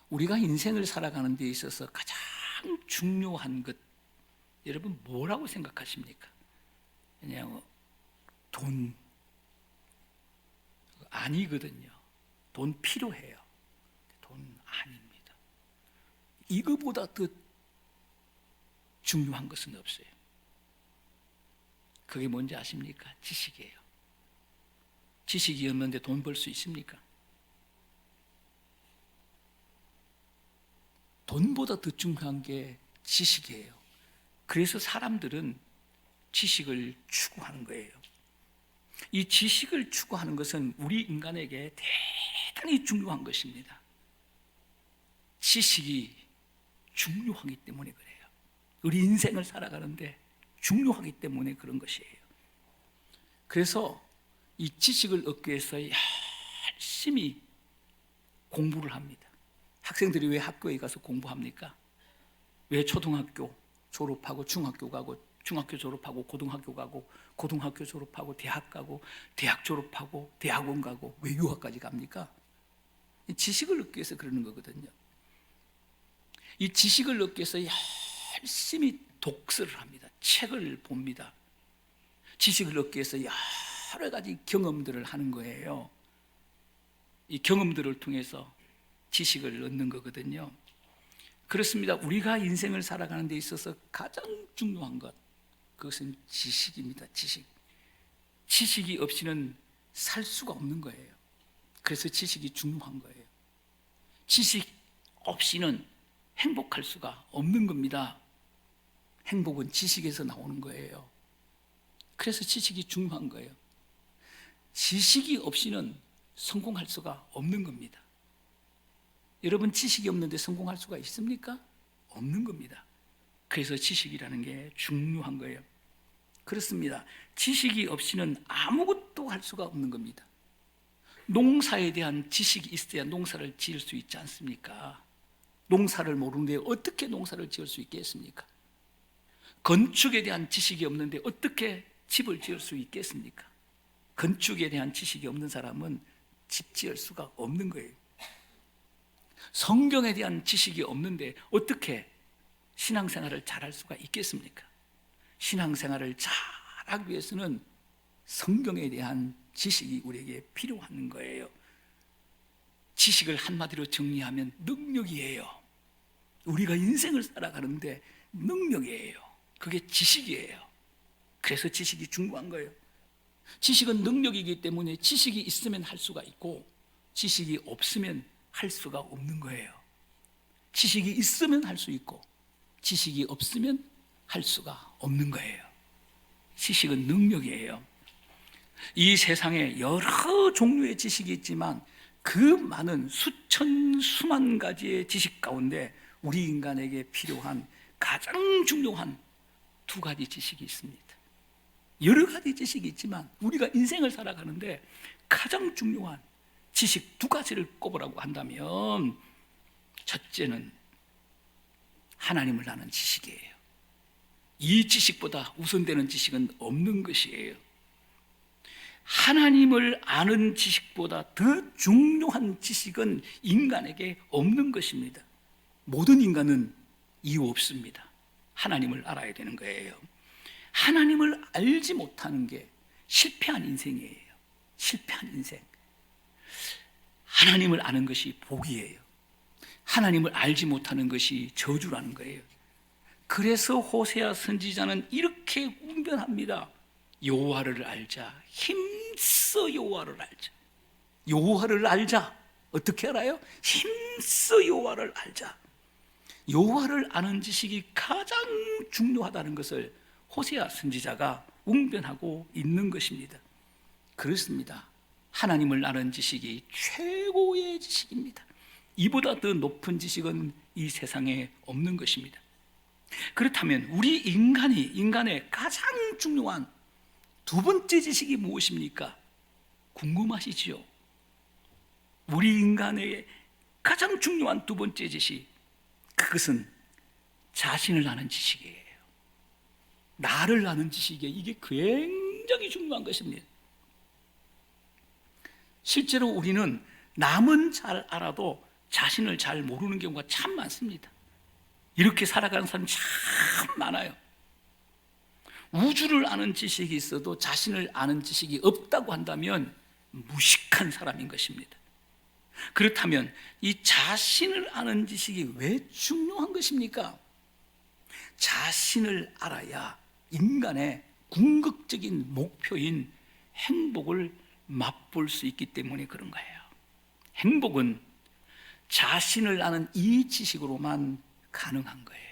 우리가 인생을 살아가는 데 있어서 가장 중요한 것, 여러분 뭐라고 생각하십니까? 그냥 돈 아니거든요. 돈 필요해요. 돈 아닙니다. 이거보다 더 중요한 것은 없어요. 그게 뭔지 아십니까? 지식이에요. 지식이 없는데 돈 벌 수 있습니까? 돈보다 더 중요한 게 지식이에요. 그래서 사람들은 지식을 추구하는 거예요. 이 지식을 추구하는 것은 우리 인간에게 대단히 중요한 것입니다. 지식이 중요하기 때문에 그래요. 우리 인생을 살아가는데 중요하기 때문에 그런 것이에요. 그래서 이 지식을 얻기 위해서 열심히 공부를 합니다. 학생들이 왜 학교에 가서 공부합니까? 왜 초등학교 졸업하고 중학교 가고, 중학교 졸업하고 고등학교 가고, 고등학교 졸업하고 대학 가고, 대학 졸업하고 대학원 가고, 왜 유학까지 갑니까? 이 지식을 얻기 위해서 그러는 거거든요. 이 지식을 얻기 위해서 열심히 독서를 합니다. 책을 봅니다. 지식을 얻기 위해서 여러 가지 경험들을 하는 거예요. 이 경험들을 통해서 지식을 얻는 거거든요. 그렇습니다. 우리가 인생을 살아가는 데 있어서 가장 중요한 것, 그것은 지식입니다. 지식이 없이는 살 수가 없는 거예요. 그래서 지식이 중요한 거예요. 지식 없이는 행복할 수가 없는 겁니다. 행복은 지식에서 나오는 거예요. 그래서 지식이 중요한 거예요. 지식이 없이는 성공할 수가 없는 겁니다. 여러분, 지식이 없는데 성공할 수가 있습니까? 없는 겁니다. 그래서 지식이라는 게 중요한 거예요. 그렇습니다. 지식이 없이는 아무것도 할 수가 없는 겁니다. 농사에 대한 지식이 있어야 농사를 지을 수 있지 않습니까? 농사를 모르는데 어떻게 농사를 지을 수 있겠습니까? 건축에 대한 지식이 없는데 어떻게 집을 지을 수 있겠습니까? 건축에 대한 지식이 없는 사람은 집 지을 수가 없는 거예요. 성경에 대한 지식이 없는데 어떻게 신앙생활을 잘할 수가 있겠습니까? 신앙생활을 잘하기 위해서는 성경에 대한 지식이 우리에게 필요한 거예요. 지식을 한마디로 정리하면 능력이에요. 우리가 인생을 살아가는데 능력이에요. 그게 지식이에요. 그래서 지식이 중요한 거예요. 지식은 능력이기 때문에 지식이 있으면 할 수가 있고, 지식이 없으면 할 수가 없는 거예요. 지식이 있으면 할 수 있고, 지식이 없으면 할 수가 없는 거예요. 지식은 능력이에요. 이 세상에 여러 종류의 지식이 있지만 그 많은 수천 수만 가지의 지식 가운데 우리 인간에게 필요한 가장 중요한 두 가지 지식이 있습니다. 여러 가지 지식이 있지만 우리가 인생을 살아가는데 가장 중요한 지식 두 가지를 꼽으라고 한다면, 첫째는 하나님을 아는 지식이에요. 이 지식보다 우선되는 지식은 없는 것이에요. 하나님을 아는 지식보다 더 중요한 지식은 인간에게 없는 것입니다. 모든 인간은 이유 없습니다. 하나님을 알아야 되는 거예요. 하나님을 알지 못하는 게 실패한 인생이에요. 실패한 인생. 하나님을 아는 것이 복이에요. 하나님을 알지 못하는 것이 저주라는 거예요. 그래서 호세아 선지자는 이렇게 운변합니다. 여호와를 알자. 힘써 여호와를 알자. 여호와를 알자. 어떻게 알아요? 힘써 여호와를 알자. 여호와를 아는 지식이 가장 중요하다는 것을 호세아 선지자가 웅변하고 있는 것입니다. 그렇습니다. 하나님을 아는 지식이 최고의 지식입니다. 이보다 더 높은 지식은 이 세상에 없는 것입니다. 그렇다면 우리 인간의 가장 중요한 두 번째 지식이 무엇입니까? 궁금하시지요? 우리 인간의 가장 중요한 두 번째 지식, 그것은 자신을 아는 지식이에요. 나를 아는 지식이에요. 이게 굉장히 중요한 것입니다. 실제로 우리는 남은 잘 알아도 자신을 잘 모르는 경우가 참 많습니다. 이렇게 살아가는 사람이 참 많아요. 우주를 아는 지식이 있어도 자신을 아는 지식이 없다고 한다면 무식한 사람인 것입니다. 그렇다면 이 자신을 아는 지식이 왜 중요한 것입니까? 자신을 알아야 인간의 궁극적인 목표인 행복을 맛볼 수 있기 때문에 그런 거예요. 행복은 자신을 아는 이 지식으로만 가능한 거예요.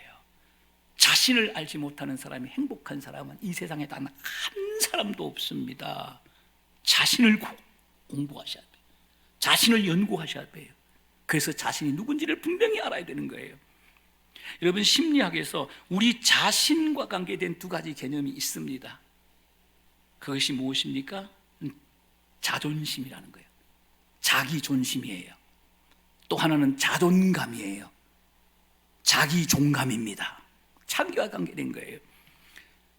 자신을 알지 못하는 사람이 행복한 사람은 이 세상에 단 한 사람도 없습니다. 자신을 공부하셔야 돼요. 자신을 연구하셔야 돼요. 그래서 자신이 누군지를 분명히 알아야 되는 거예요. 여러분, 심리학에서 우리 자신과 관계된 두 가지 개념이 있습니다. 그것이 무엇입니까? 자존심이라는 거예요. 자기 존심이에요. 또 하나는 자존감이에요. 자기 존감입니다. 자기와 관계된 거예요.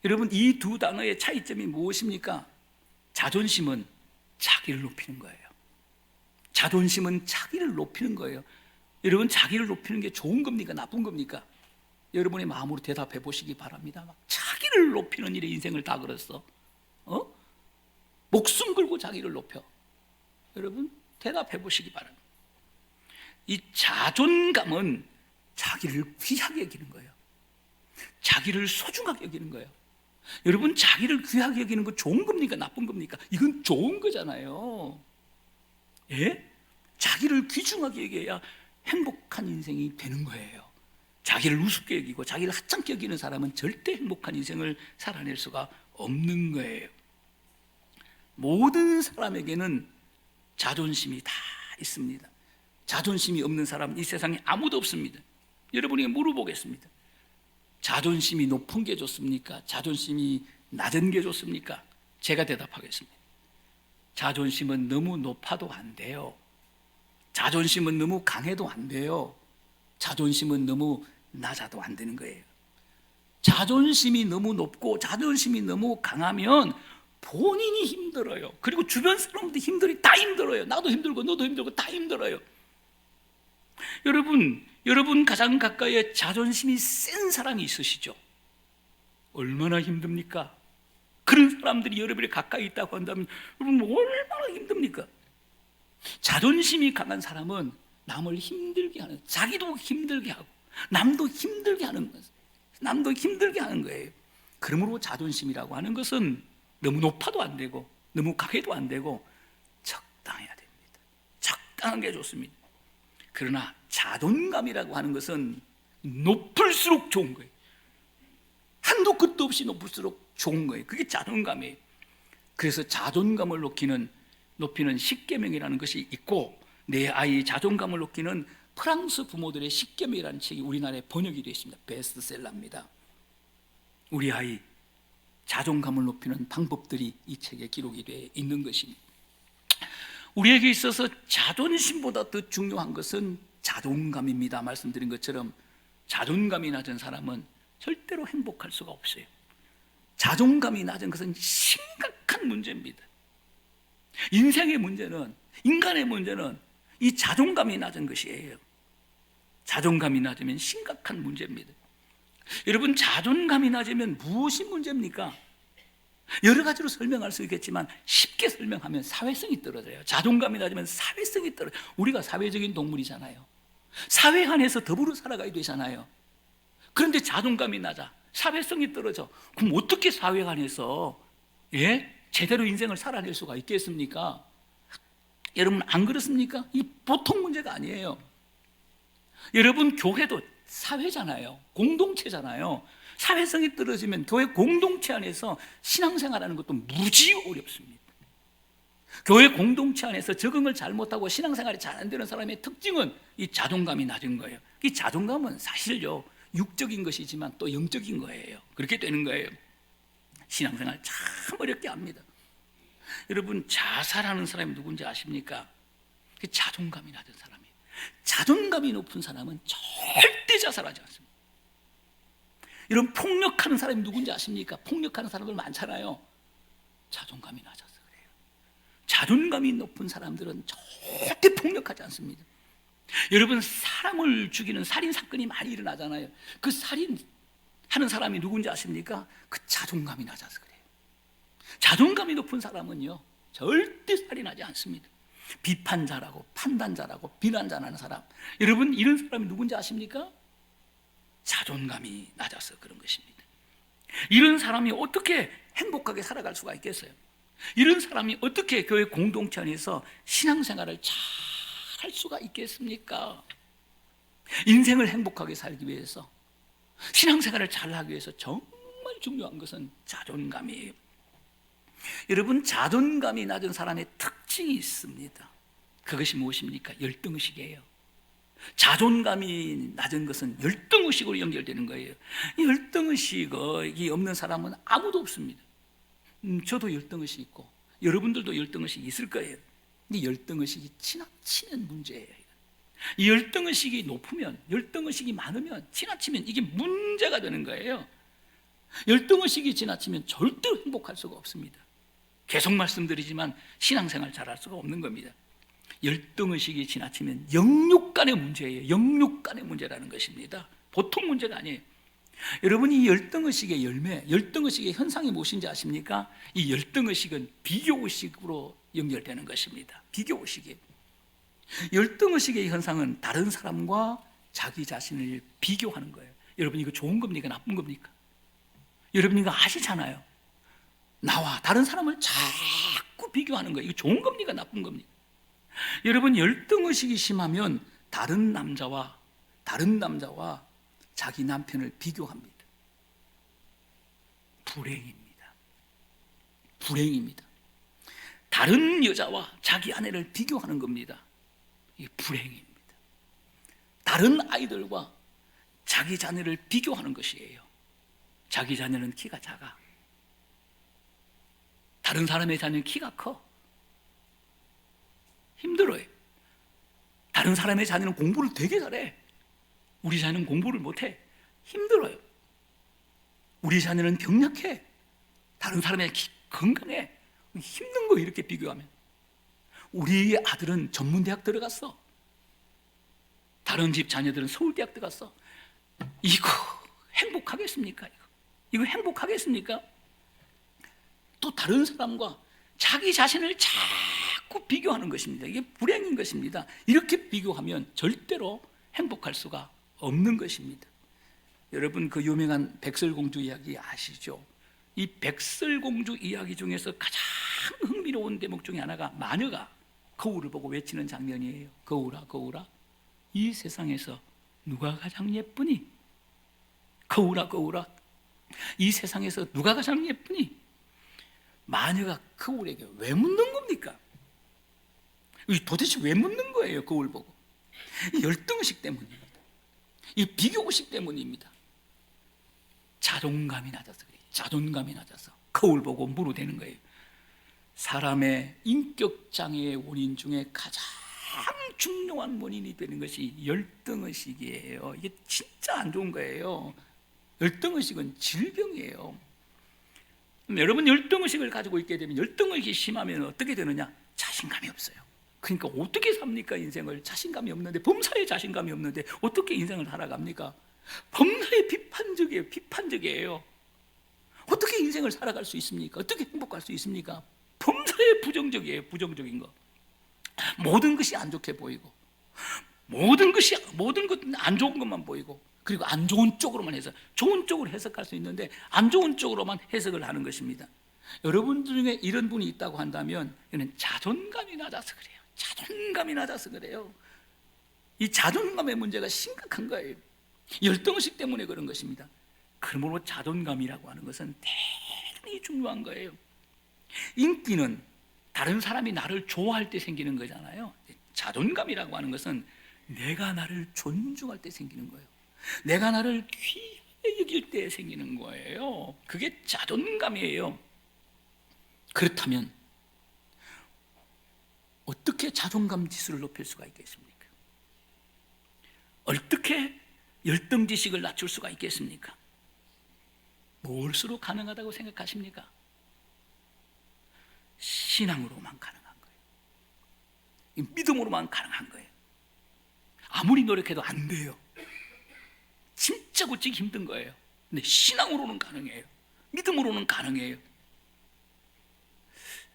여러분, 이 두 단어의 차이점이 무엇입니까? 자존심은 자기를 높이는 거예요. 자존심은 자기를 높이는 거예요. 여러분, 자기를 높이는 게 좋은 겁니까? 나쁜 겁니까? 여러분의 마음으로 대답해 보시기 바랍니다. 막 자기를 높이는 일에 인생을 다 걸었어. 목숨 걸고 자기를 높여. 여러분, 대답해 보시기 바랍니다. 이 자존감은 자기를 귀하게 여기는 거예요. 자기를 소중하게 여기는 거예요. 여러분, 자기를 귀하게 여기는 거 좋은 겁니까? 나쁜 겁니까? 이건 좋은 거잖아요. 예? 자기를 귀중하게 여겨야 행복한 인생이 되는 거예요. 자기를 우습게 여기고 자기를 하찮게 여기는 사람은 절대 행복한 인생을 살아낼 수가 없는 거예요. 모든 사람에게는 자존심이 다 있습니다. 자존심이 없는 사람은 이 세상에 아무도 없습니다. 여러분에게 물어보겠습니다. 자존심이 높은 게 좋습니까? 자존심이 낮은 게 좋습니까? 제가 대답하겠습니다. 자존심은 너무 높아도 안 돼요. 자존심은 너무 강해도 안 돼요. 자존심은 너무 낮아도 안 되는 거예요. 자존심이 너무 높고 자존심이 너무 강하면 본인이 힘들어요. 그리고 주변 사람들이 다 힘들어요. 나도 힘들고 너도 힘들고 다 힘들어요. 여러분 가장 가까이에 자존심이 센 사람이 있으시죠? 얼마나 힘듭니까? 그런 사람들이 여러분이 가까이 있다고 한다면 여러분 얼마나 힘듭니까? 자존심이 강한 사람은 남을 힘들게 하는, 자기도 힘들게 하고 남도 힘들게 하는 거예요. 그러므로 자존심이라고 하는 것은 너무 높아도 안 되고 너무 강해도 안 되고 적당해야 됩니다. 적당한 게 좋습니다. 그러나 자존감이라고 하는 것은 높을수록 좋은 거예요. 한도 끝도 없이 높을수록 좋은 거예요. 그게 자존감이에요. 그래서 자존감을 높이는 십계명이라는 것이 있고, 내 아이의 자존감을 높이는 프랑스 부모들의 십계명이라는 책이 우리나라에 번역이 되어 있습니다. 베스트셀러입니다. 우리 아이 자존감을 높이는 방법들이 이 책에 기록이 되어 있는 것입니다. 우리에게 있어서 자존심보다 더 중요한 것은 자존감입니다. 말씀드린 것처럼 자존감이 낮은 사람은 절대로 행복할 수가 없어요. 자존감이 낮은 것은 심각한 문제입니다. 인생의 문제는, 인간의 문제는 이 자존감이 낮은 것이에요. 자존감이 낮으면 심각한 문제입니다. 여러분, 자존감이 낮으면 무엇이 문제입니까? 여러 가지로 설명할 수 있겠지만 쉽게 설명하면 사회성이 떨어져요. 자존감이 낮으면 사회성이 떨어져요. 우리가 사회적인 동물이잖아요. 사회 안에서 더불어 살아가야 되잖아요. 그런데 자존감이 낮아, 사회성이 떨어져. 그럼 어떻게 사회 안에서 제대로 인생을 살아낼 수가 있겠습니까? 여러분, 안 그렇습니까? 이 보통 문제가 아니에요. 여러분, 교회도 사회잖아요. 공동체잖아요. 사회성이 떨어지면 교회 공동체 안에서 신앙생활하는 것도 무지 어렵습니다. 교회 공동체 안에서 적응을 잘못하고 신앙생활이 잘 안 되는 사람의 특징은 이 자존감이 낮은 거예요. 이 자존감은 사실요, 육적인 것이지만 또 영적인 거예요. 그렇게 되는 거예요. 신앙생활 참 어렵게 합니다. 여러분, 자살하는 사람이 누군지 아십니까? 그 자존감이 낮은 사람이에요. 자존감이 높은 사람은 절대 자살하지 않습니다. 여러분, 폭력하는 사람이 누군지 아십니까? 폭력하는 사람들 많잖아요. 자존감이 낮아서 그래요. 자존감이 높은 사람들은 절대 폭력하지 않습니다. 여러분, 사람을 죽이는 살인 사건이 많이 일어나잖아요. 그 살인하는 사람이 누군지 아십니까? 그 자존감이 낮아서 그래요. 자존감이 높은 사람은요 절대 살인하지 않습니다. 비판자라고, 판단자라고, 비난자라는 사람, 여러분, 이런 사람이 누군지 아십니까? 자존감이 낮아서 그런 것입니다. 이런 사람이 어떻게 행복하게 살아갈 수가 있겠어요? 이런 사람이 어떻게 교회 공동체 안에서 신앙생활을 잘 할 수가 있겠습니까? 인생을 행복하게 살기 위해서, 신앙생활을 잘 하기 위해서 정말 중요한 것은 자존감이에요. 여러분, 자존감이 낮은 사람의 특징이 있습니다. 그것이 무엇입니까? 열등의식이에요. 자존감이 낮은 것은 열등의식으로 연결되는 거예요. 이 열등의식이 없는 사람은 아무도 없습니다. 저도 열등의식 있고 여러분들도 열등의식이 있을 거예요. 이 열등의식이 지나치는 문제예요. 이 열등의식이 높으면, 열등의식이 많으면, 지나치면 이게 문제가 되는 거예요. 열등의식이 지나치면 절대로 행복할 수가 없습니다. 계속 말씀드리지만 신앙생활 잘할 수가 없는 겁니다. 열등의식이 지나치면 영육간의 문제예요. 영육간의 문제라는 것입니다. 보통 문제가 아니에요. 여러분, 이 열등의식의 열매, 열등의식의 현상이 무엇인지 아십니까? 이 열등의식은 비교의식으로 연결되는 것입니다. 비교의식이에요. 열등의식의 현상은 다른 사람과 자기 자신을 비교하는 거예요. 여러분, 이거 좋은 겁니까? 나쁜 겁니까? 여러분, 이거 아시잖아요. 나와 다른 사람을 자꾸 비교하는 거예요. 이거 좋은 겁니까? 나쁜 겁니까? 여러분, 열등의식이 심하면 다른 남자와 자기 남편을 비교합니다. 불행입니다. 불행입니다. 다른 여자와 자기 아내를 비교하는 겁니다. 이게 불행입니다. 다른 아이들과 자기 자녀를 비교하는 것이에요. 자기 자녀는 키가 작아. 다른 사람의 자녀는 키가 커. 힘들어요. 다른 사람의 자녀는 공부를 되게 잘해. 우리 자녀는 공부를 못해. 힘들어요. 우리 자녀는 병약해. 다른 사람의 건강해. 힘든 거 이렇게 비교하면. 우리 아들은 전문대학 들어갔어. 다른 집 자녀들은 서울대학 들어갔어. 이거 행복하겠습니까? 이거 행복하겠습니까? 또 다른 사람과 자기 자신을 자꾸 비교하는 것입니다. 이게 불행인 것입니다. 이렇게 비교하면 절대로 행복할 수가 없는 것입니다. 여러분, 그 유명한 백설공주 이야기 아시죠? 이 백설공주 이야기 중에서 가장 흥미로운 대목 중에 하나가 마녀가 거울을 보고 외치는 장면이에요. 거울아, 거울아, 이 세상에서 누가 가장 예쁘니? 거울아, 거울아, 이 세상에서 누가 가장 예쁘니? 마녀가 거울에게 왜 묻는 겁니까? 도대체 왜 묻는 거예요? 거울 보고. 열등의식 때문입니다. 이 비교의식 때문입니다. 자존감이 낮아서 그래요. 자존감이 낮아서 거울 보고 물어대는 거예요. 사람의 인격장애의 원인 중에 가장 중요한 원인이 되는 것이 열등의식이에요. 이게 진짜 안 좋은 거예요. 열등의식은 질병이에요. 여러분, 열등의식을 가지고 있게 되면, 열등의식이 심하면 어떻게 되느냐? 자신감이 없어요. 그러니까 어떻게 삽니까? 인생을. 자신감이 없는데, 범사에 자신감이 없는데 어떻게 인생을 살아갑니까? 범사에 비판적이에요. 비판적이에요. 어떻게 인생을 살아갈 수 있습니까? 어떻게 행복할 수 있습니까? 범사에 부정적이에요. 부정적인 거. 모든 것이 안 좋게 보이고, 모든 것은 안 좋은 것만 보이고, 그리고 안 좋은 쪽으로만 해서, 좋은 쪽으로 해석할 수 있는데 안 좋은 쪽으로만 해석을 하는 것입니다. 여러분 중에 이런 분이 있다고 한다면 이는 자존감이 낮아서 그래요. 자존감이 낮아서 그래요. 이 자존감의 문제가 심각한 거예요. 열등의식 때문에 그런 것입니다. 그러므로 자존감이라고 하는 것은 대단히 중요한 거예요. 인기는 다른 사람이 나를 좋아할 때 생기는 거잖아요. 자존감이라고 하는 것은 내가 나를 존중할 때 생기는 거예요. 내가 나를 귀하게 여길 때 생기는 거예요. 그게 자존감이에요. 그렇다면 어떻게 자존감 지수를 높일 수가 있겠습니까? 어떻게 열등지식을 낮출 수가 있겠습니까? 무엇으로 가능하다고 생각하십니까? 신앙으로만 가능한 거예요. 믿음으로만 가능한 거예요. 아무리 노력해도 안 돼요. 진짜 고치기 힘든 거예요. 근데 신앙으로는 가능해요. 믿음으로는 가능해요.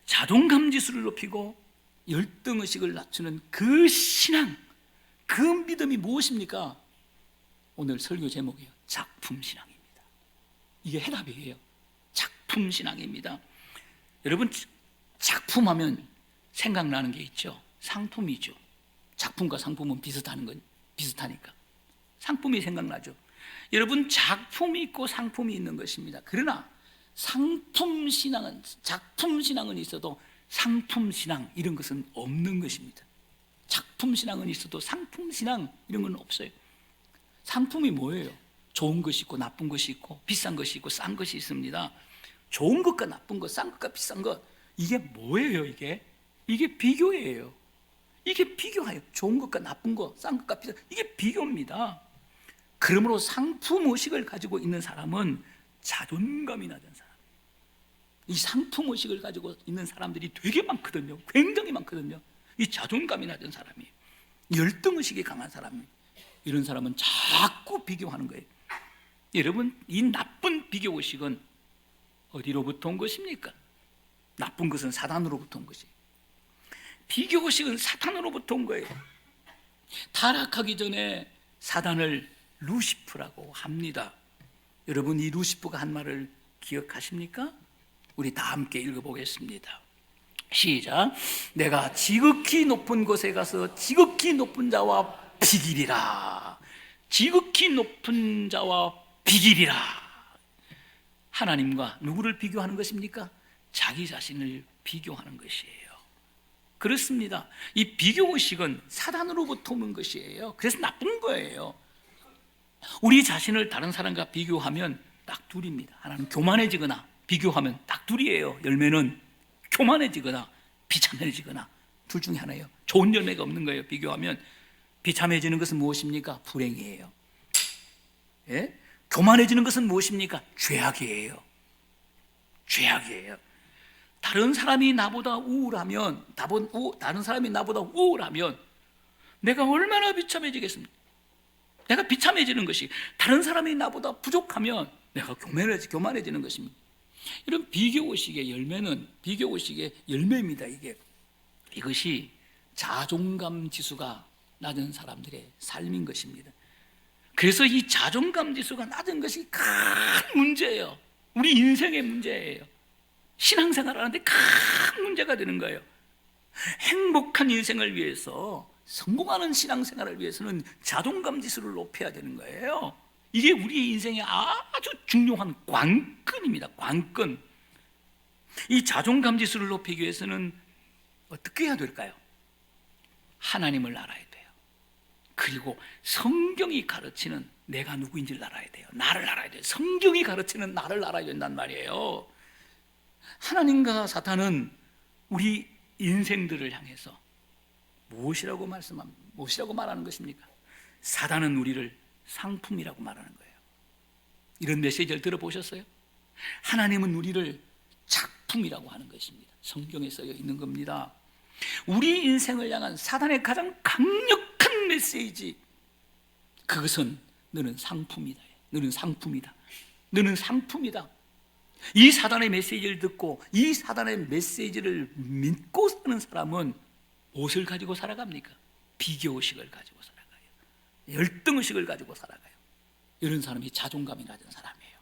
자존감 지수를 높이고 열등의식을 낮추는 그 신앙, 그 믿음이 무엇입니까? 오늘 설교 제목이에요. 작품신앙입니다. 이게 해답이에요. 작품신앙입니다. 여러분, 작품하면 생각나는 게 있죠. 상품이죠. 작품과 상품은 비슷하니까 상품이 생각나죠. 여러분, 작품이 있고 상품이 있는 것입니다. 그러나 작품신앙은 있어도 상품신앙 이런 것은 없는 것입니다. 작품신앙은 있어도 상품신앙 이런 건 없어요. 상품이 뭐예요? 좋은 것이 있고 나쁜 것이 있고 비싼 것이 있고 싼 것이 있습니다. 좋은 것과 나쁜 것, 싼 것과 비싼 것, 이게 뭐예요? 이게 비교예요. 이게 비교예요. 좋은 것과 나쁜 것, 싼 것과 비싼 것, 이게 비교입니다. 그러므로 상품의식을 가지고 있는 사람은 자존감이 낮은 사람. 이 상품의식을 가지고 있는 사람들이 되게 많거든요. 굉장히 많거든요. 이 자존감이 낮은 사람이, 열등의식이 강한 사람이, 이런 사람은 자꾸 비교하는 거예요. 여러분, 이 나쁜 비교의식은 어디로부터 온 것입니까? 나쁜 것은 사단으로부터 온 것이에요. 비교의식은 사탄으로부터 온 거예요. 타락하기 전에 사단을 루시프라고 합니다. 여러분, 이 루시프가 한 말을 기억하십니까? 우리 다 함께 읽어보겠습니다. 시작. 내가 지극히 높은 곳에 가서 지극히 높은 자와 비기리라. 지극히 높은 자와 비기리라. 하나님과 누구를 비교하는 것입니까? 자기 자신을 비교하는 것이에요. 그렇습니다. 이 비교의식은 사단으로부터 오는 것이에요. 그래서 나쁜 거예요. 우리 자신을 다른 사람과 비교하면 딱 둘입니다. 하나는 교만해지거나, 비교하면 딱 둘이에요. 열매는 교만해지거나 비참해지거나, 둘 중에 하나예요. 좋은 열매가 없는 거예요. 비교하면. 비참해지는 것은 무엇입니까? 불행이에요. 예? 교만해지는 것은 무엇입니까? 죄악이에요. 죄악이에요. 다른 사람이 나보다 우울하면, 다른 사람이 나보다 우울하면 내가 얼마나 비참해지겠습니까? 내가 비참해지는 것이, 다른 사람이 나보다 부족하면 내가 교만해지는 것입니다. 이런 비교의식의 열매는, 비교의식의 열매입니다. 이것이 자존감 지수가 낮은 사람들의 삶인 것입니다. 그래서 이 자존감 지수가 낮은 것이 큰 문제예요. 우리 인생의 문제예요. 신앙생활 하는데 큰 문제가 되는 거예요. 행복한 인생을 위해서, 성공하는 신앙생활을 위해서는 자존감 지수를 높여야 되는 거예요. 이게 우리 인생의 아주 중요한 관건입니다. 관건. 이 자존감 지수를 높이기 위해서는 어떻게 해야 될까요? 하나님을 알아야 돼요. 그리고 성경이 가르치는 내가 누구인지를 알아야 돼요. 나를 알아야 돼요. 성경이 가르치는 나를 알아야 된단 말이에요. 하나님과 사탄은 우리 인생들을 향해서 무엇이라고 말하는 것입니까? 사단은 우리를 상품이라고 말하는 거예요. 이런 메시지를 들어보셨어요? 하나님은 우리를 작품이라고 하는 것입니다. 성경에 써져 있는 겁니다. 우리 인생을 향한 사단의 가장 강력한 메시지, 그것은 너는 상품이다. 너는 상품이다. 너는 상품이다. 이 사단의 메시지를 듣고 이 사단의 메시지를 믿고 사는 사람은 무엇을 가지고 살아갑니까? 비교의식을 가지고 살아가요. 열등의식을 가지고 살아가요. 이런 사람이 자존감이 낮은 사람이에요.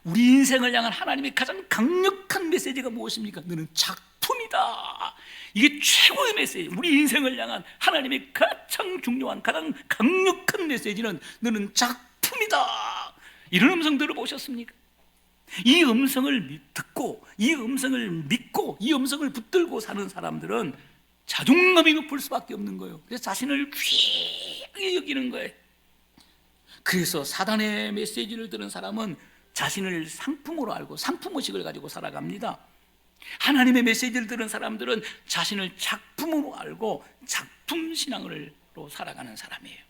우리 인생을 향한 하나님의 가장 강력한 메시지가 무엇입니까? 너는 작품이다. 이게 최고의 메시지. 우리 인생을 향한 하나님의 가장 중요한, 가장 강력한 메시지는 너는 작품이다. 이런 음성 들어보셨습니까? 이 음성을 듣고, 이 음성을 믿고, 이 음성을 붙들고 사는 사람들은 자존감이 높을 수밖에 없는 거예요. 그래서 자신을 귀하게 여기는 거예요. 그래서 사단의 메시지를 들은 사람은 자신을 상품으로 알고 상품의식을 가지고 살아갑니다. 하나님의 메시지를 들은 사람들은 자신을 작품으로 알고 작품신앙으로 살아가는 사람이에요.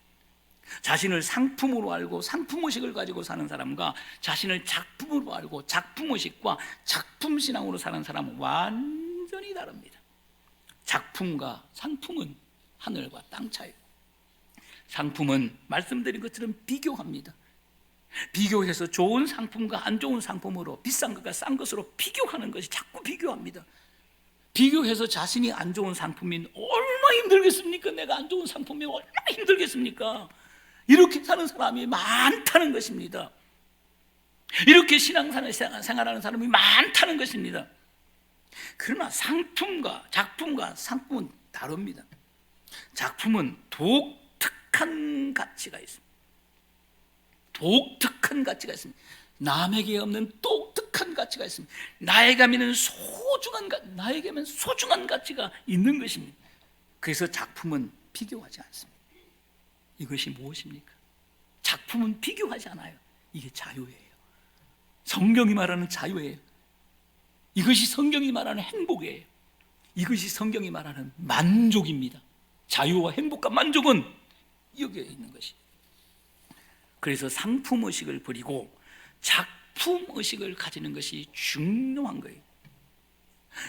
자신을 상품으로 알고 상품의식을 가지고 사는 사람과 자신을 작품으로 알고 작품의식과 작품신앙으로 사는 사람은 완전히 다릅니다. 작품과 상품은 하늘과 땅 차이고, 상품은 말씀드린 것처럼 비교합니다. 비교해서 좋은 상품과 안 좋은 상품으로, 비싼 것과 싼 것으로 비교하는 것이 자꾸 비교합니다. 비교해서 자신이 안 좋은 상품인 얼마나 힘들겠습니까? 내가 안 좋은 상품이 얼마나 힘들겠습니까? 이렇게 사는 사람이 많다는 것입니다. 이렇게 신앙생활하는 사람이 많다는 것입니다. 그러나 상품과 작품과 상품은 다릅니다. 작품은 독특한 가치가 있습니다. 독특한 가치가 있습니다. 남에게 없는 독특한 가치가 있습니다. 나에게는 소중한 가치가 있는 것입니다. 그래서 작품은 비교하지 않습니다. 이것이 무엇입니까? 작품은 비교하지 않아요. 이게 자유예요. 성경이 말하는 자유예요. 이것이 성경이 말하는 행복이에요. 이것이 성경이 말하는 만족입니다. 자유와 행복과 만족은 여기에 있는 것이. 그래서 상품의식을 버리고 작품의식을 가지는 것이 중요한 거예요.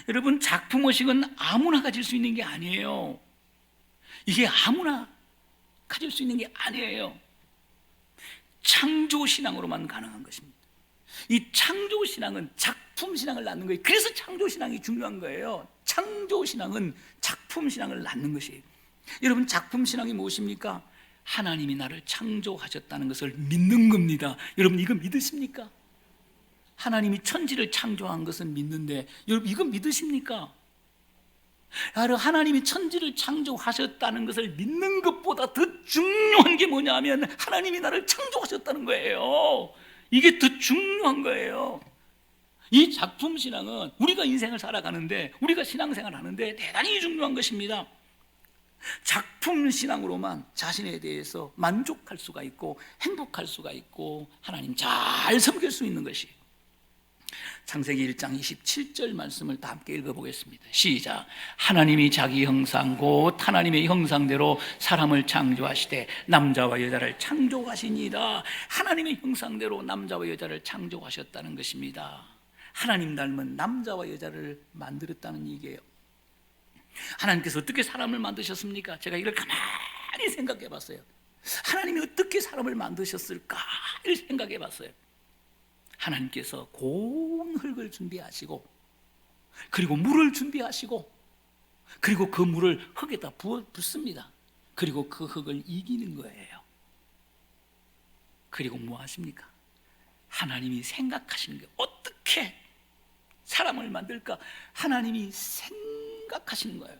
여러분, 작품의식은 아무나 가질 수 있는 게 아니에요. 이게 아무나 가질 수 있는 게 아니에요. 창조신앙으로만 가능한 것입니다. 이 창조신앙은 작품신앙을 낳는 거예요. 그래서 창조신앙이 중요한 거예요. 창조신앙은 작품신앙을 낳는 것이에요. 여러분, 작품신앙이 무엇입니까? 하나님이 나를 창조하셨다는 것을 믿는 겁니다. 여러분, 이거 믿으십니까? 하나님이 천지를 창조한 것은 믿는데 여러분, 이거 믿으십니까? 하나님이 천지를 창조하셨다는 것을 믿는 것보다 더 중요한 게 뭐냐 하면 하나님이 나를 창조하셨다는 거예요. 이게 더 중요한 거예요. 이 작품신앙은 우리가 인생을 살아가는데, 우리가 신앙생활을 하는데 대단히 중요한 것입니다. 작품신앙으로만 자신에 대해서 만족할 수가 있고 행복할 수가 있고 하나님 잘 섬길 수 있는 것이. 창세기 1장 27절 말씀을 다 함께 읽어보겠습니다. 시작. 하나님이 자기 형상 곧 하나님의 형상대로 사람을 창조하시되 남자와 여자를 창조하시니라. 하나님의 형상대로 남자와 여자를 창조하셨다는 것입니다. 하나님 닮은 남자와 여자를 만들었다는 얘기예요. 하나님께서 어떻게 사람을 만드셨습니까? 제가 이걸 가만히 생각해 봤어요. 하나님이 어떻게 사람을 만드셨을까? 를 생각해 봤어요. 하나님께서 고운 흙을 준비하시고, 그리고 물을 준비하시고, 그리고 그 물을 흙에다 붓습니다. 그리고 그 흙을 이기는 거예요. 그리고 뭐 하십니까? 하나님이 생각하시는 게 어떻게 사람을 만들까? 하나님이 생각하시는 거예요.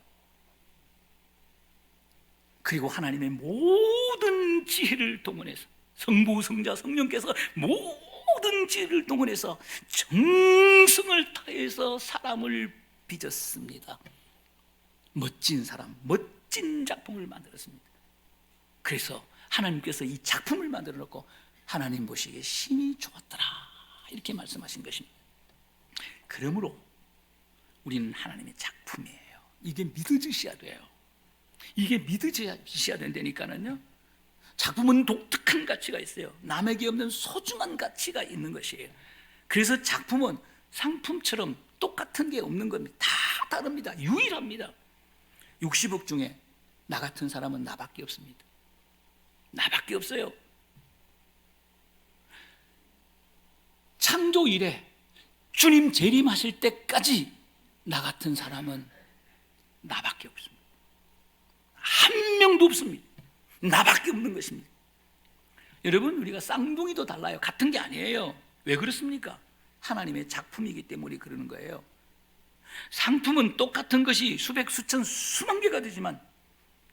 그리고 하나님의 모든 지혜를 동원해서, 성부, 성자, 성령께서 모든 지혜를 동원해서 정성을 다해서 사람을 빚었습니다. 멋진 사람, 멋진 작품을 만들었습니다. 그래서 하나님께서 이 작품을 만들어 놓고 하나님 보시기에 심히 좋았더라, 이렇게 말씀하신 것입니다. 그러므로 우리는 하나님의 작품이에요. 이게 믿어지셔야 돼요. 이게 믿어지셔야 된다니까는요. 작품은 독특한 가치가 있어요. 남에게 없는 소중한 가치가 있는 것이에요. 그래서 작품은 상품처럼 똑같은 게 없는 겁니다. 다 다릅니다. 유일합니다. 60억 중에 나 같은 사람은 나밖에 없습니다. 나밖에 없어요. 창조 이래 주님 재림하실 때까지 나 같은 사람은 나밖에 없습니다. 한 명도 없습니다. 나밖에 없는 것입니다. 여러분, 우리가 쌍둥이도 달라요. 같은 게 아니에요. 왜 그렇습니까? 하나님의 작품이기 때문에 그러는 거예요. 상품은 똑같은 것이 수백, 수천, 수만 개가 되지만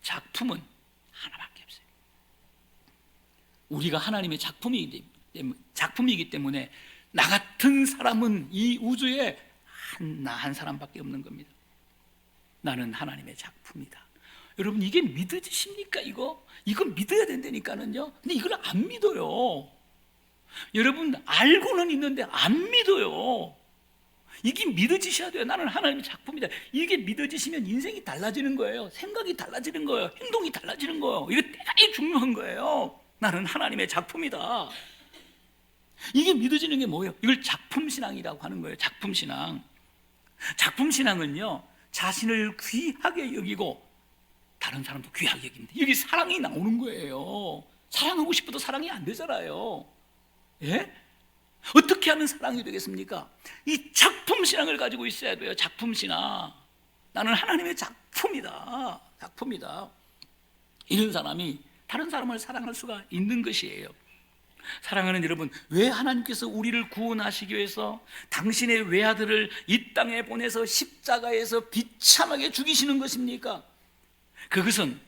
작품은 하나밖에 없어요. 우리가 하나님의 작품이기 때문에 나 같은 사람은 이 우주에 나 한 사람밖에 없는 겁니다. 나는 하나님의 작품이다. 여러분, 이게 믿어지십니까? 이거 믿어야 된다니까는요. 근데 이걸 안 믿어요. 여러분, 알고는 있는데 안 믿어요. 이게 믿어지셔야 돼요. 나는 하나님의 작품이다. 이게 믿어지시면 인생이 달라지는 거예요. 생각이 달라지는 거예요. 행동이 달라지는 거예요. 이게 대단히 중요한 거예요. 나는 하나님의 작품이다. 이게 믿어지는 게 뭐예요? 이걸 작품신앙이라고 하는 거예요. 작품신앙. 작품신앙은요, 자신을 귀하게 여기고 다른 사람도 귀하게 여깁니다. 여기 사랑이 나오는 거예요. 사랑하고 싶어도 사랑이 안 되잖아요. 예? 어떻게 하면 사랑이 되겠습니까? 이 작품 신앙을 가지고 있어야 돼요. 작품 신앙. 나는 하나님의 작품이다. 작품이다. 이런 사람이 다른 사람을 사랑할 수가 있는 것이에요. 사랑하는 여러분, 왜 하나님께서 우리를 구원하시기 위해서 당신의 외아들을 이 땅에 보내서 십자가에서 비참하게 죽이시는 것입니까? 그것은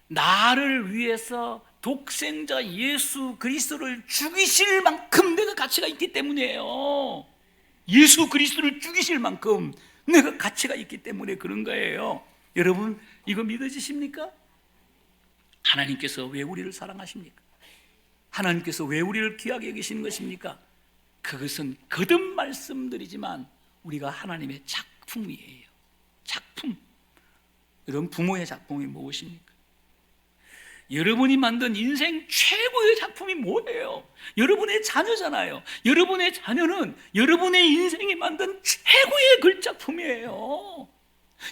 나를 위해서 독생자 예수 그리스도를 죽이실 만큼 내가 가치가 있기 때문이에요. 예수 그리스도를 죽이실 만큼 내가 가치가 있기 때문에 그런 거예요. 여러분, 이거 믿어지십니까? 하나님께서 왜 우리를 사랑하십니까? 하나님께서 왜 우리를 귀하게 여기시는 것입니까? 그것은 거듭 말씀드리지만 우리가 하나님의 작품이에요. 작품. 여러분, 부모의 작품이 무엇입니까? 여러분이 만든 인생 최고의 작품이 뭐예요? 여러분의 자녀잖아요. 여러분의 자녀는 여러분의 인생이 만든 최고의 글작품이에요.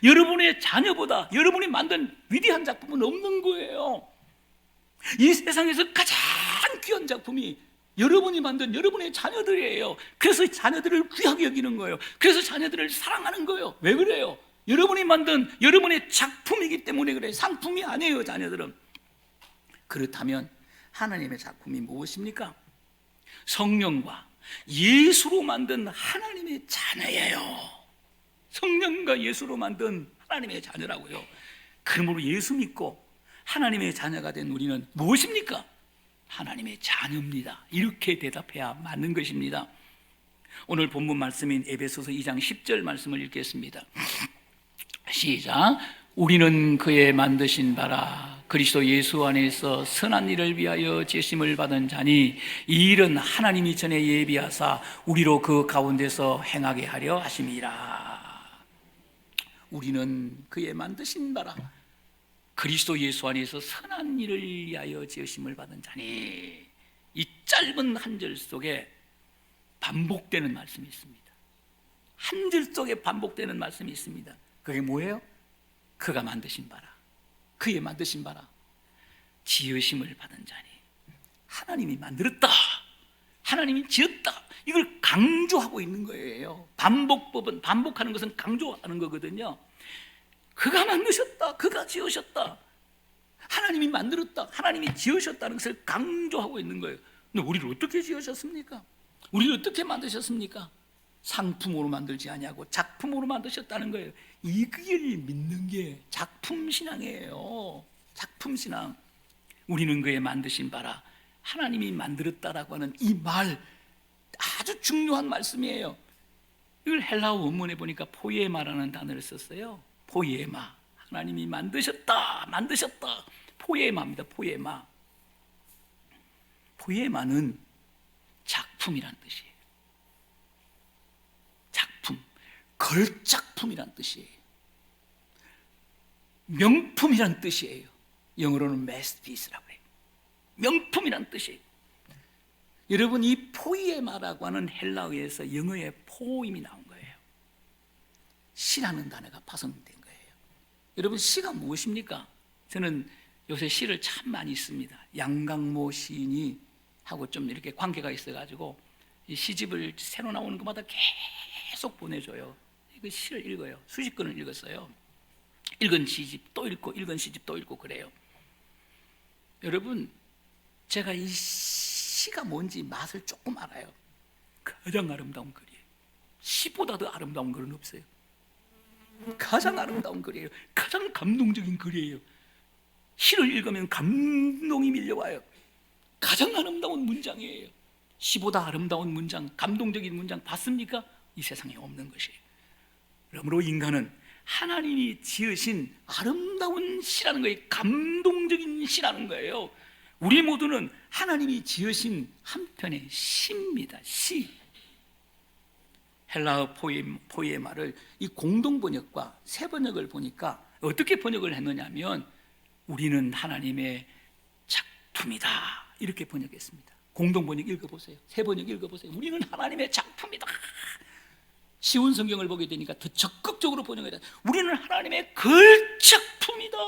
여러분의 자녀보다 여러분이 만든 위대한 작품은 없는 거예요. 이 세상에서 가장 귀한 작품이 여러분이 만든 여러분의 자녀들이에요. 그래서 자녀들을 귀하게 여기는 거예요. 그래서 자녀들을 사랑하는 거예요. 왜 그래요? 여러분이 만든 여러분의 작품이기 때문에 그래요. 상품이 아니에요, 자녀들은. 그렇다면 하나님의 작품이 무엇입니까? 성령과 예수로 만든 하나님의 자녀예요. 성령과 예수로 만든 하나님의 자녀라고요. 그러므로 예수 믿고 하나님의 자녀가 된 우리는 무엇입니까? 하나님의 자녀입니다. 이렇게 대답해야 맞는 것입니다. 오늘 본문 말씀인 에베소서 2장 10절 말씀을 읽겠습니다. 시작. 우리는 그의 만드신 바라 그리스도 예수 안에서 선한 일을 위하여 지으심을 받은 자니 이 일은 하나님이 전에 예비하사 우리로 그 가운데서 행하게 하려 하심이라. 우리는 그의 만드신 바라 그리스도 예수 안에서 선한 일을 위하여 지으심을 받은 자니. 이 짧은 한 절 속에 반복되는 말씀이 있습니다. 한 절 속에 반복되는 말씀이 있습니다. 그게 뭐예요? 그가 만드신 바라, 그의 만드신 바라, 지으심을 받은 자니. 하나님이 만들었다, 하나님이 지었다, 이걸 강조하고 있는 거예요. 반복법은, 반복하는 것은 강조하는 거거든요. 그가 만드셨다, 그가 지으셨다, 하나님이 만들었다, 하나님이 지으셨다는 것을 강조하고 있는 거예요. 근데 우리를 어떻게 지으셨습니까? 우리를 어떻게 만드셨습니까? 상품으로 만들지 아니하고 작품으로 만드셨다는 거예요. 이걸 믿는 게 작품 신앙이에요. 작품 신앙. 우리는 그의 만드신 바라 하나님이 만들었다라고 하는 이 말, 아주 중요한 말씀이에요. 이걸 헬라어 원문에 보니까 포이에마라는 단어를 썼어요. 포이에마. 하나님이 만드셨다, 만드셨다. 포이에마입니다. 포이에마. 포이에마는 작품이란 뜻이에요. 작품, 걸작품이란 뜻이에요. 명품이란 뜻이에요. 영어로는 masterpiece라고 해요. 명품이란 뜻이에요. 여러분, 이 포이에마라고 하는 헬라어에서 영어의 포임이 나온 거예요. 시라는 단어가 파생된 거예요. 여러분, 시가 무엇입니까? 저는 요새 시를 참 많이 씁니다. 양강모 시인이 하고 좀 이렇게 관계가 있어가지고 이 시집을 새로 나오는 것마다 계속 보내줘요. 그 시를 읽어요. 수십 권을 읽었어요. 읽은 시집 또 읽고, 읽은 시집 또 읽고 그래요. 여러분, 제가 이 시가 뭔지 맛을 조금 알아요. 가장 아름다운 글이에요. 시보다 더 아름다운 글은 없어요. 가장 아름다운 글이에요. 가장 감동적인 글이에요. 시를 읽으면 감동이 밀려와요. 가장 아름다운 문장이에요. 시보다 아름다운 문장, 감동적인 문장 봤습니까? 이 세상에 없는 것이에요. 그러므로 인간은 하나님이 지으신 아름다운 시라는 거예요. 감동적인 시라는 거예요. 우리 모두는 하나님이 지으신 한 편의 시입니다. 시. 헬라어 포이에마를 이 공동 번역과 새 번역을 보니까 어떻게 번역을 했느냐면 우리는 하나님의 작품이다, 이렇게 번역했습니다. 공동 번역 읽어보세요. 새 번역 읽어보세요. 우리는 하나님의 작품이다. 쉬운 성경을 보게 되니까 더 적극적으로 번역해야 돼. 우리는 하나님의 걸작품이다,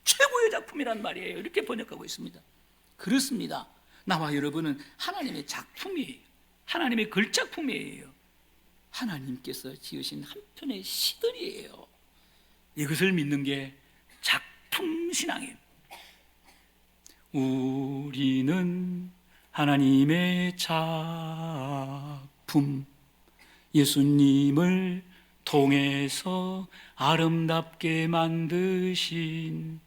최고의 작품이란 말이에요. 이렇게 번역하고 있습니다. 그렇습니다. 나와 여러분은 하나님의 작품이에요. 하나님의 걸작품이에요. 하나님께서 지으신 한 편의 시들이에요. 이것을 믿는 게 작품신앙이에요. 우리는 하나님의 작품, 예수님을 통해서 아름답게 만드신,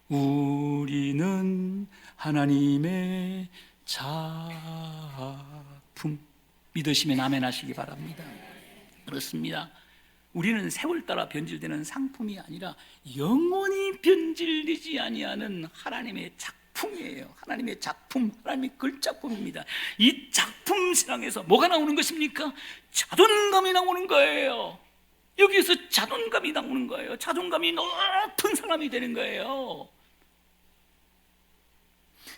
우리는 하나님의 작품. 믿으시면 아멘 하시기 바랍니다. 그렇습니다. 우리는 세월 따라 변질되는 상품이 아니라 영원히 변질되지 아니하는 하나님의 작품이에요. 하나님의 작품, 하나님의 걸작품입니다. 이 작품 신앙에서 뭐가 나오는 것입니까? 자존감이 나오는 거예요. 여기에서 자존감이 나오는 거예요. 자존감이 높은 사람이 되는 거예요.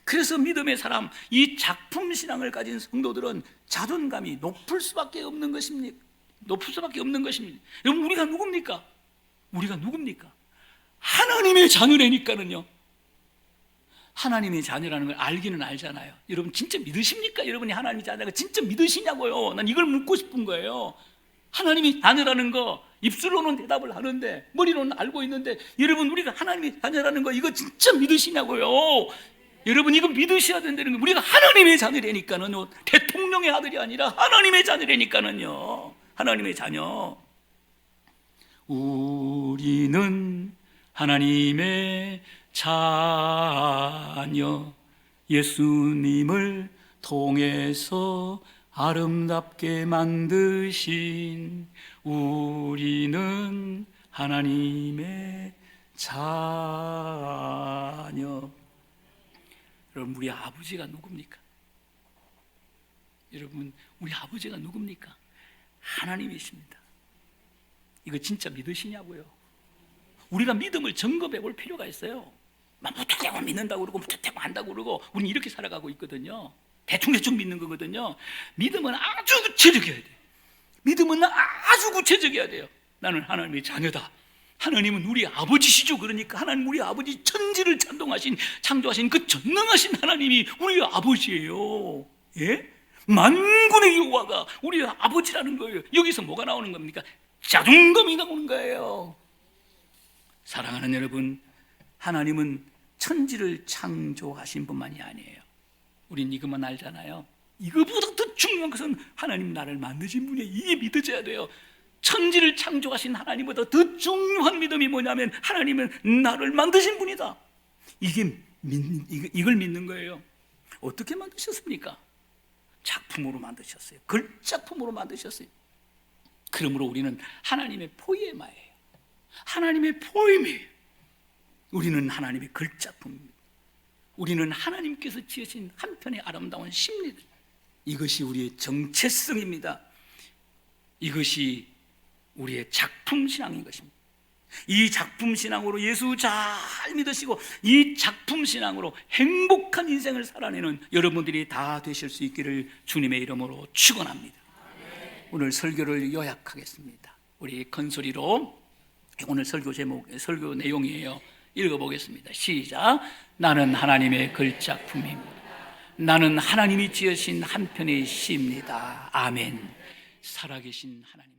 그래서 믿음의 사람, 이 작품 신앙을 가진 성도들은 자존감이 높을 수밖에 없는 것입니다. 높을 수밖에 없는 것입니다. 여러분, 우리가 누굽니까? 우리가 누굽니까? 하나님의 자녀라니까는요. 하나님의 자녀라는 걸 알기는 알잖아요. 여러분 진짜 믿으십니까? 여러분이 하나님의 자녀가 진짜 믿으시냐고요. 난 이걸 묻고 싶은 거예요. 하나님의 자녀라는 거 입술로는 대답을 하는데, 머리로는 알고 있는데, 여러분 우리가 하나님의 자녀라는 거 이거 진짜 믿으시냐고요. 여러분 이거 믿으셔야 된다는 거. 우리가 하나님의 자녀라니까는요. 대통령의 아들이 아니라 하나님의 자녀라니까는요. 하나님의 자녀. 우리는 하나님의 자녀, 예수님을 통해서 아름답게 만드신, 우리는 하나님의 자녀. 여러분 우리 아버지가 누굽니까? 여러분 우리 아버지가 누굽니까? 하나님이십니다. 이거 진짜 믿으시냐고요? 우리가 믿음을 점검해 볼 필요가 있어요. 무턱대고 믿는다고 그러고 무턱대고 한다고 그러고 우리는 이렇게 살아가고 있거든요. 대충 믿는 거거든요. 믿음은 아주 구체적이어야 돼요. 믿음은 아주 구체적이어야 돼요. 나는 하나님의 자녀다. 하나님은 우리 아버지시죠. 그러니까 하나님 우리 아버지, 천지를 창조하신 그 전능하신 하나님이 우리 아버지예요. 예? 만군의 여호와가 우리 아버지라는 거예요. 여기서 뭐가 나오는 겁니까? 자존감이 나오는 거예요. 사랑하는 여러분, 하나님은 천지를 창조하신 분만이 아니에요. 우린 이것만 알잖아요. 이거보다 더 중요한 것은 하나님 나를 만드신 분이에요. 이게 믿어져야 돼요. 천지를 창조하신 하나님보다 더 중요한 믿음이 뭐냐면 하나님은 나를 만드신 분이다. 이걸 믿는 거예요. 어떻게 만드셨습니까? 작품으로 만드셨어요. 걸작품으로 만드셨어요. 그러므로 우리는 하나님의 포에마예요. 하나님의 포임이에요. 우리는 하나님의 걸작품입니다. 우리는 하나님께서 지으신 한편의 아름다운 심리들. 이것이 우리의 정체성입니다. 이것이 우리의 작품신앙인 것입니다. 이 작품신앙으로 예수 잘 믿으시고 이 작품신앙으로 행복한 인생을 살아내는 여러분들이 다 되실 수 있기를 주님의 이름으로 축원합니다. 오늘 설교를 요약하겠습니다. 우리 큰 소리로 오늘 설교 내용이에요. 읽어보겠습니다. 시작. 나는 하나님의 걸작품입니다. 나는 하나님이 지으신 한편의 시입니다. 아멘. 살아계신 하나님.